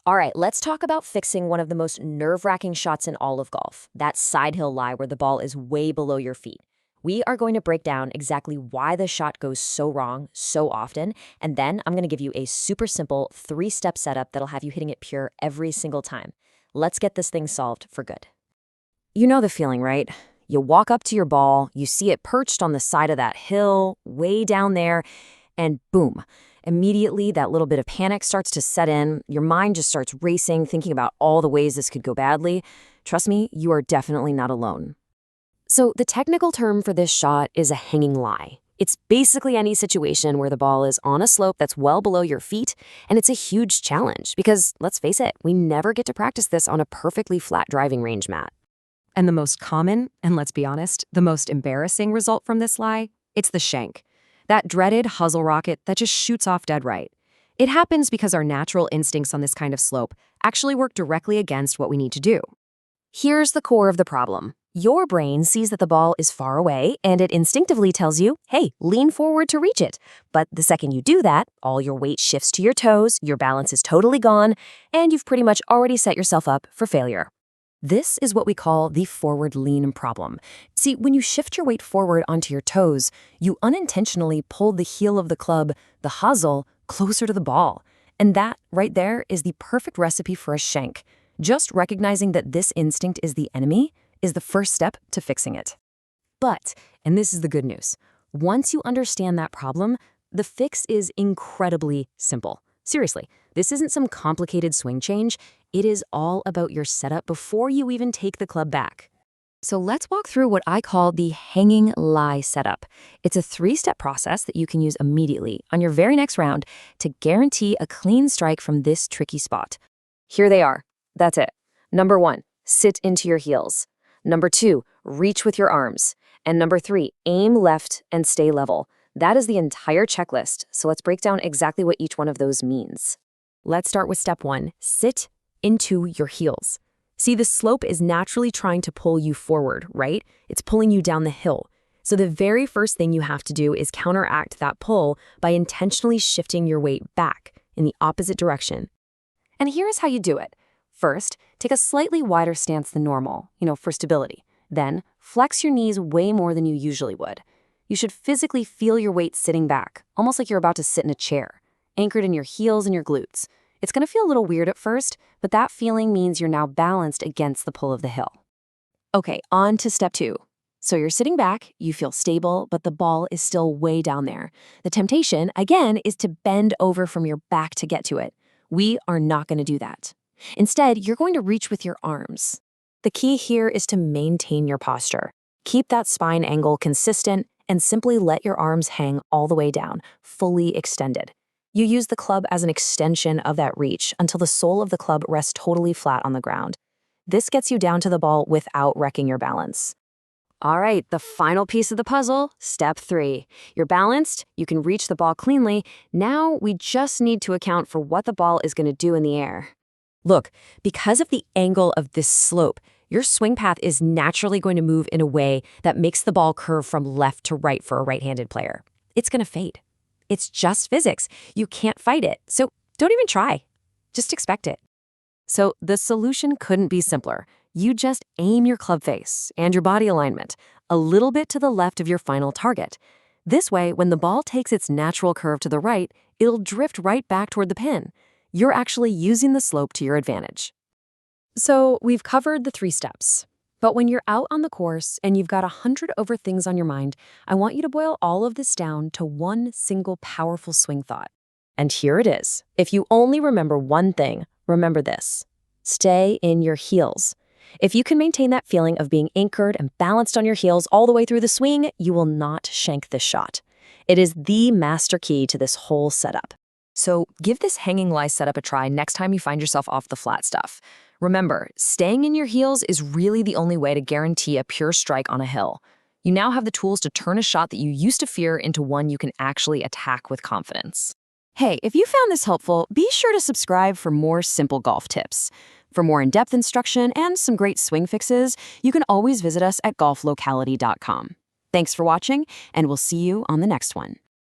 All right, let's talk about fixing one of the most nerve-wracking shots in all of golf, that side hill lie where the ball is way below your feet. We are going to break down exactly why the shot goes so wrong so often, and then I'm going to give you a super simple 3-step setup that'll have you hitting it pure every single time. Let's get this thing solved for good. You know the feeling, right? You walk up to your ball, you see it perched on the side of that hill, way down there, and boom. Immediately, that little bit of panic starts to set in. Your mind just starts racing, thinking about all the ways this could go badly. Trust me, you are definitely not alone. So the technical term for this shot is a hanging lie. It's basically any situation where the ball is on a slope that's well below your feet, and it's a huge challenge because, let's face it, we never get to practice this on a perfectly flat driving range mat. And the most common, and let's be honest, the most embarrassing result from this lie, it's the shank. That dreaded hustle rocket that just shoots off dead right. It happens because our natural instincts on this kind of slope actually work directly against what we need to do. Here's the core of the problem. Your brain sees that the ball is far away, and it instinctively tells you, hey, lean forward to reach it. But the second you do that, all your weight shifts to your toes, your balance is totally gone, and you've pretty much already set yourself up for failure. This is what we call the forward lean problem. See, when you shift your weight forward onto your toes, you unintentionally pull the heel of the club, the hosel, closer to the ball. And that, right there, is the perfect recipe for a shank. Just recognizing that this instinct is the enemy is the first step to fixing it. But, and this is the good news, once you understand that problem, the fix is incredibly simple. Seriously, this isn't some complicated swing change. It is all about your setup before you even take the club back. So let's walk through what I call the hanging lie setup. It's a 3-step process that you can use immediately on your very next round to guarantee a clean strike from this tricky spot. Here they are. That's it. Number 1, sit into your heels. Number 2, reach with your arms. And number 3, aim left and stay level. That is the entire checklist, so let's break down exactly what each one of those means. Let's start with step 1, sit into your heels. See, the slope is naturally trying to pull you forward, right? It's pulling you down the hill. So the very first thing you have to do is counteract that pull by intentionally shifting your weight back in the opposite direction. And here's how you do it. First, take a slightly wider stance than normal, for stability. Then, flex your knees way more than you usually would. You should physically feel your weight sitting back, almost like you're about to sit in a chair, anchored in your heels and your glutes. It's going to feel a little weird at first, but that feeling means you're now balanced against the pull of the hill. Okay, on to step 2. So you're sitting back, you feel stable, but the ball is still way down there. The temptation, again, is to bend over from your back to get to it. We are not going to do that. Instead, you're going to reach with your arms. The key here is to maintain your posture. Keep that spine angle consistent and simply let your arms hang all the way down, fully extended. You use the club as an extension of that reach until the sole of the club rests totally flat on the ground. This gets you down to the ball without wrecking your balance. All right, the final piece of the puzzle, step 3. You're balanced, you can reach the ball cleanly. Now we just need to account for what the ball is going to do in the air. Look, because of the angle of this slope, your swing path is naturally going to move in a way that makes the ball curve from left to right for a right-handed player. It's going to fade. It's just physics. You can't fight it, so don't even try. Just expect it. So the solution couldn't be simpler. You just aim your club face and your body alignment a little bit to the left of your final target. This way, when the ball takes its natural curve to the right, it'll drift right back toward the pin. You're actually using the slope to your advantage. So we've covered the 3 steps. But when you're out on the course and you've got 100 over things on your mind, I want you to boil all of this down to one single powerful swing thought. And here it is. If you only remember one thing, remember this. Stay in your heels. If you can maintain that feeling of being anchored and balanced on your heels all the way through the swing, you will not shank this shot. It is the master key to this whole setup. So give this hanging lie setup a try next time you find yourself off the flat stuff. Remember, staying in your heels is really the only way to guarantee a pure strike on a hill. You now have the tools to turn a shot that you used to fear into one you can actually attack with confidence. Hey, if you found this helpful, be sure to subscribe for more simple golf tips. For more in-depth instruction and some great swing fixes, you can always visit us at golflocality.com. Thanks for watching, and we'll see you on the next one.